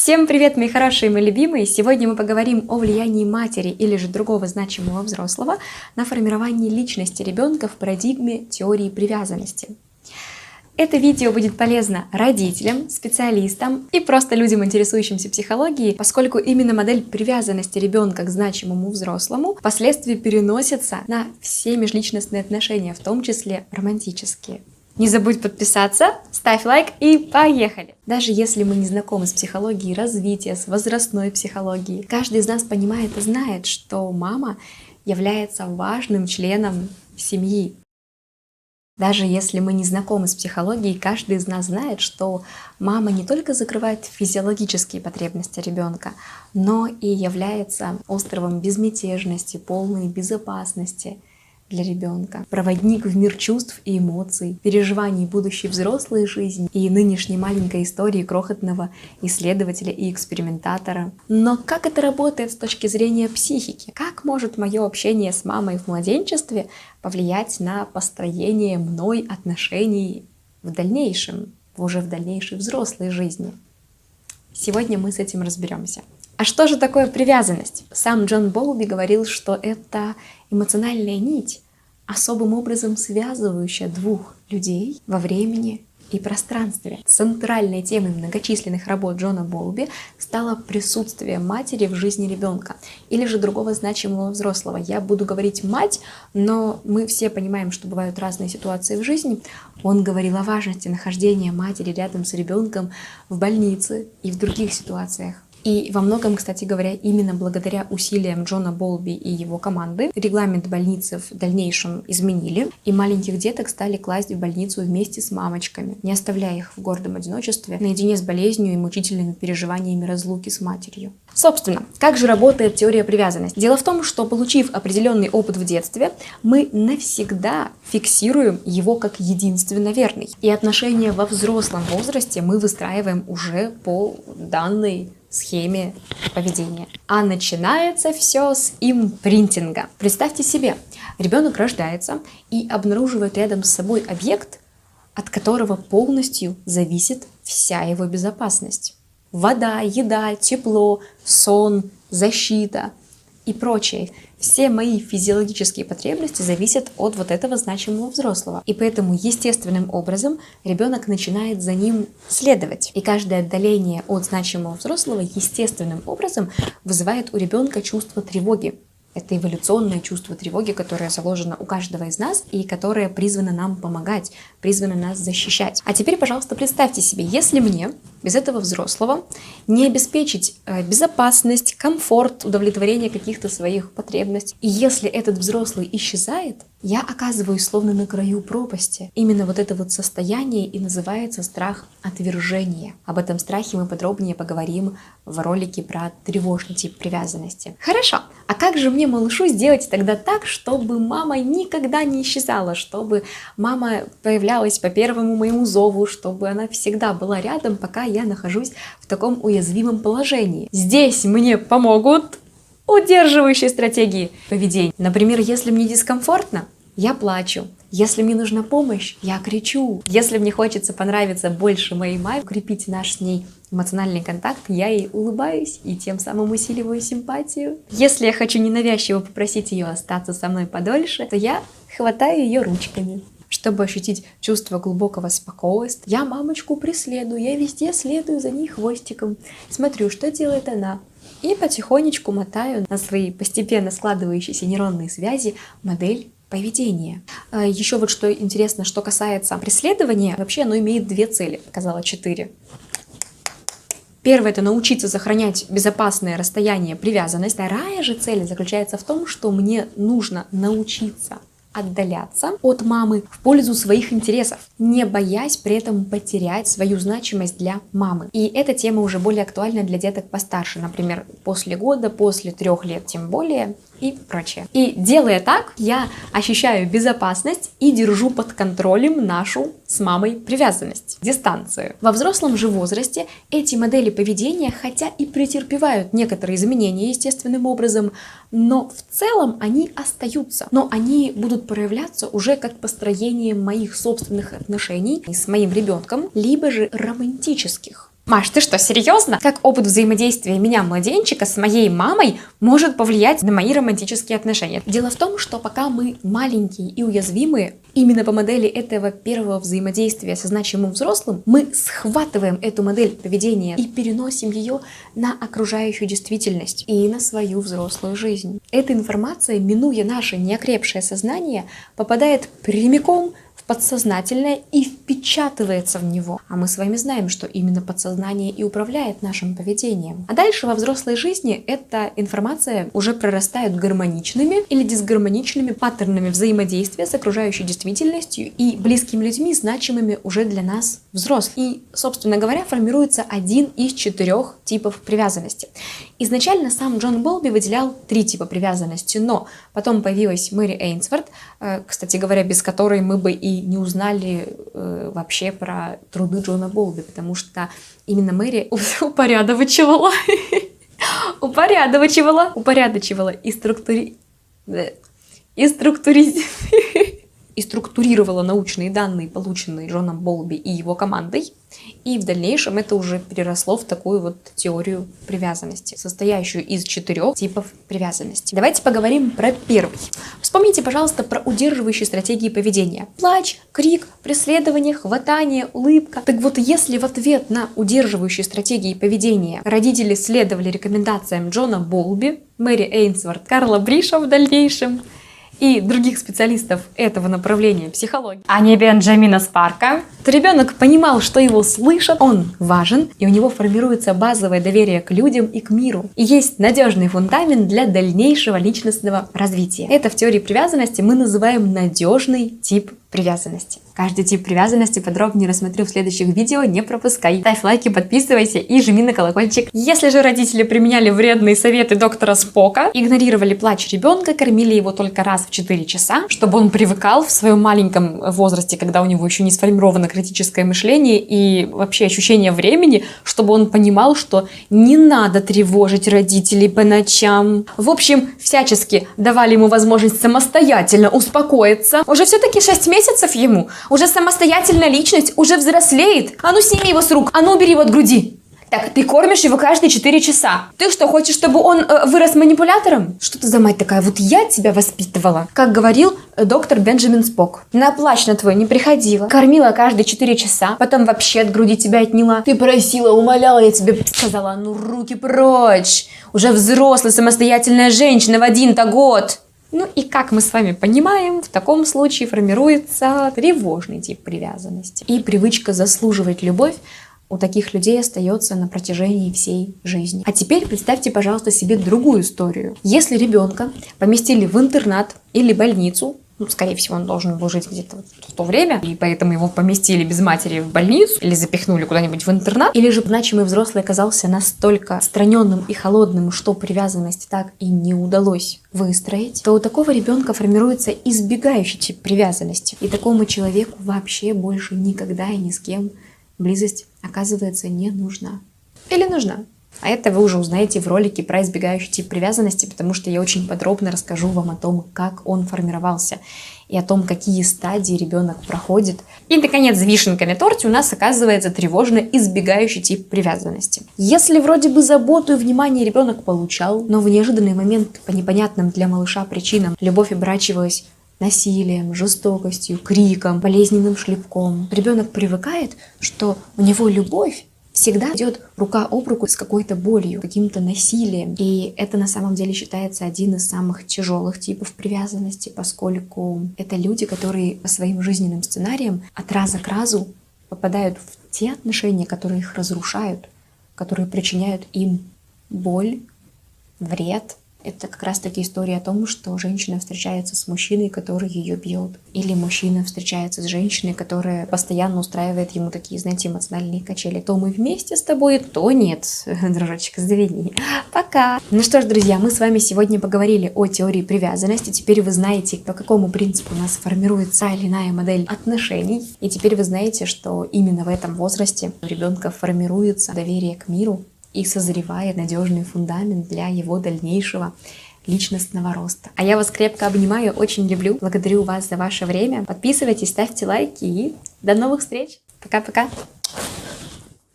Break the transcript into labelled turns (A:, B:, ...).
A: Всем привет, мои хорошие, мои любимые! Сегодня мы поговорим о влиянии матери или же другого значимого взрослого на формирование личности ребенка в парадигме теории привязанности. Это видео будет полезно родителям, специалистам и просто людям, интересующимся психологией, поскольку именно модель привязанности ребенка к значимому взрослому впоследствии переносится на все межличностные отношения, в том числе романтические. Не забудь подписаться, ставь лайк и поехали! Даже если мы не знакомы с психологией развития, с возрастной психологией, каждый из нас понимает и знает, что мама является важным членом семьи. Даже если мы не знакомы с психологией, каждый из нас знает, что мама не только закрывает физиологические потребности ребенка, но и является островом безмятежности, полной безопасности для ребенка. Проводник в мир чувств и эмоций, переживаний будущей взрослой жизни и нынешней маленькой истории крохотного исследователя и экспериментатора. Но как это работает с точки зрения психики? Как может мое общение с мамой в младенчестве повлиять на построение мной отношений в дальнейшем, уже в дальнейшей взрослой жизни? Сегодня мы с этим разберемся. А что же такое привязанность? Сам Джон Боулби говорил, что это эмоциональная нить, особым образом связывающая двух людей во времени и пространстве. Центральной темой многочисленных работ Джона Боулби стало присутствие матери в жизни ребенка или же другого значимого взрослого. Я буду говорить «мать», но мы все понимаем, что бывают разные ситуации в жизни. Он говорил о важности нахождения матери рядом с ребенком в больнице и в других ситуациях. И во многом, кстати говоря, именно благодаря усилиям Джона Боулби и его команды регламент больницы в дальнейшем изменили, и маленьких деток стали класть в больницу вместе с мамочками, не оставляя их в гордом одиночестве, наедине с болезнью и мучительными переживаниями разлуки с матерью. Собственно, как же работает теория привязанности? Дело в том, что, получив определенный опыт в детстве, мы навсегда фиксируем его как единственно верный. И отношения во взрослом возрасте мы выстраиваем уже по данной схеме поведения. А начинается все с импринтинга. Представьте себе, ребенок рождается и обнаруживает рядом с собой объект, от которого полностью зависит вся его безопасность. Вода, еда, тепло, сон, защита и прочее. Все мои физиологические потребности зависят от вот этого значимого взрослого. И поэтому естественным образом ребенок начинает за ним следовать. И каждое отдаление от значимого взрослого естественным образом вызывает у ребенка чувство тревоги. Это эволюционное чувство тревоги, которое заложено у каждого из нас и которое призвано нам помогать, призвано нас защищать. А теперь, пожалуйста, представьте себе, если мне без этого взрослого не обеспечить безопасность, комфорт, удовлетворение каких-то своих потребностей, и если этот взрослый исчезает, я оказываюсь словно на краю пропасти. Именно вот это вот состояние и называется страх отвержения. Об этом страхе мы подробнее поговорим в ролике про тревожный тип привязанности. Хорошо, а как же мне, малышу, сделать тогда так, чтобы мама никогда не исчезала, чтобы мама появлялась по первому моему зову, чтобы она всегда была рядом, пока я нахожусь в таком уязвимом положении? Здесь мне помогут удерживающие стратегии поведения. Например, если мне дискомфортно, я плачу. Если мне нужна помощь, я кричу. Если мне хочется понравиться больше моей маме, укрепить наш с ней эмоциональный контакт, я ей улыбаюсь и тем самым усиливаю симпатию. Если я хочу ненавязчиво попросить ее остаться со мной подольше, то я хватаю ее ручками. Чтобы ощутить чувство глубокого спокойствия, я мамочку преследую, я везде следую за ней хвостиком, смотрю, что делает она. И потихонечку мотаю на свои постепенно складывающиеся нейронные связи модель поведения. Еще вот что интересно, что касается преследования, вообще оно имеет две цели, сказала 4. Первое – это научиться сохранять безопасное расстояние, привязанность. Вторая же цель заключается в том, что мне нужно научиться отдаляться от мамы в пользу своих интересов, не боясь при этом потерять свою значимость для мамы. И эта тема уже более актуальна для деток постарше, например, после года, после 3 лет тем более и прочее. И делая так, я ощущаю безопасность и держу под контролем нашу с мамой привязанность, дистанцию. Во взрослом же возрасте эти модели поведения, хотя и претерпевают некоторые изменения естественным образом, но в целом они остаются. Но они будут проявляться уже как построение моих собственных отношений с моим ребенком, либо же романтических. Маш, ты что, серьезно? Как опыт взаимодействия меня, младенчика, с моей мамой может повлиять на мои романтические отношения? Дело в том, что пока мы маленькие и уязвимые, именно по модели этого первого взаимодействия со значимым взрослым, мы схватываем эту модель поведения и переносим ее на окружающую действительность и на свою взрослую жизнь. Эта информация, минуя наше неокрепшее сознание, попадает прямиком в подсознательное и впечатывается в него. А мы с вами знаем, что именно подсознание и управляет нашим поведением. А дальше во взрослой жизни эта информация уже прорастает гармоничными или дисгармоничными паттернами взаимодействия с окружающей действительностью и близкими людьми, значимыми уже для нас взрослых. И, собственно говоря, формируется один из 4 типов привязанности. Изначально сам Джон Болби выделял 3 типа привязанности, но потом появилась Мэри Эйнсворт, кстати говоря, без которой мы бы и не узнали вообще про труды Джона Болби, потому что именно Мэри упорядочивала и структурировала научные данные, полученные Джоном Болби и его командой, и в дальнейшем это уже переросло в такую вот теорию привязанности, состоящую из 4 типов привязанности. Давайте поговорим про первый. Вспомните, пожалуйста, про удерживающие стратегии поведения. Плач, крик, преследование, хватание, улыбка. Так вот, если в ответ на удерживающие стратегии поведения родители следовали рекомендациям Джона Болби, Мэри Эйнсворт, Карла Бриша в дальнейшем, и других специалистов этого направления психологии, а не Бенджамина Спарка, то ребенок понимал, что его слышат, он важен, и у него формируется базовое доверие к людям и к миру. И есть надежный фундамент для дальнейшего личностного развития. Это в теории привязанности мы называем надежный тип привязанности. Каждый тип привязанности подробнее рассмотрю в следующих видео, не пропускай. Ставь лайки, подписывайся и жми на колокольчик. Если же родители применяли вредные советы доктора Спока, игнорировали плач ребенка, кормили его только раз в 4 часа, чтобы он привыкал в своем маленьком возрасте, когда у него еще не сформировано критическое мышление и вообще ощущение времени, чтобы он понимал, что не надо тревожить родителей по ночам. В общем, всячески давали ему возможность самостоятельно успокоиться. Уже все-таки 6 месяцев ему, уже самостоятельная личность, уже взрослеет. А ну сними его с рук, а ну убери его от груди. Так, ты кормишь его каждые 4 часа. Ты что, хочешь, чтобы он вырос манипулятором? Что ты за мать такая? Вот я тебя воспитывала. Как говорил доктор Бенджамин Спок. На плач на твой не приходила. Кормила каждые 4 часа. Потом вообще от груди тебя отняла. Ты просила, умоляла, я тебе сказала, ну руки прочь. Уже взрослая самостоятельная женщина в 1-то год. Ну и как мы с вами понимаем, в таком случае формируется тревожный тип привязанности. И привычка заслуживать любовь у таких людей остается на протяжении всей жизни. А теперь представьте, пожалуйста, себе другую историю. Если ребенка поместили в интернат или больницу, ну, скорее всего, он должен был жить где-то в то время, и поэтому его поместили без матери в больницу или запихнули куда-нибудь в интернат, или же значимый взрослый оказался настолько отстраненным и холодным, что привязанность так и не удалось выстроить, то у такого ребенка формируется избегающий тип привязанности. И такому человеку вообще больше никогда и ни с кем близость, оказывается, не нужна. Или нужна. А это вы уже узнаете в ролике про избегающий тип привязанности, потому что я очень подробно расскажу вам о том, как он формировался, и о том, какие стадии ребенок проходит. И, наконец, вишенкой на торте у нас оказывается тревожно-избегающий тип привязанности. Если вроде бы заботу и внимание ребенок получал, но в неожиданный момент по непонятным для малыша причинам любовь оборачивалась насилием, жестокостью, криком, болезненным шлепком, ребенок привыкает, что у него любовь всегда идет рука об руку с какой-то болью, каким-то насилием. И это на самом деле считается один из самых тяжелых типов привязанности, поскольку это люди, которые по своим жизненным сценариям от раза к разу попадают в те отношения, которые их разрушают, которые причиняют им боль, вред. Это как раз-таки история о том, что женщина встречается с мужчиной, который ее бьет. Или мужчина встречается с женщиной, которая постоянно устраивает ему такие, знаете, эмоциональные качели. То мы вместе с тобой, то нет. Дружочек, извини. Пока. Ну что ж, друзья, мы с вами сегодня поговорили о теории привязанности. Теперь вы знаете, по какому принципу у нас формируется та или иная модель отношений. И теперь вы знаете, что именно в этом возрасте у ребенка формируется доверие к миру, и созревает надежный фундамент для его дальнейшего личностного роста. А я вас крепко обнимаю, очень люблю, благодарю вас за ваше время. Подписывайтесь, ставьте лайки и до новых встреч. Пока-пока.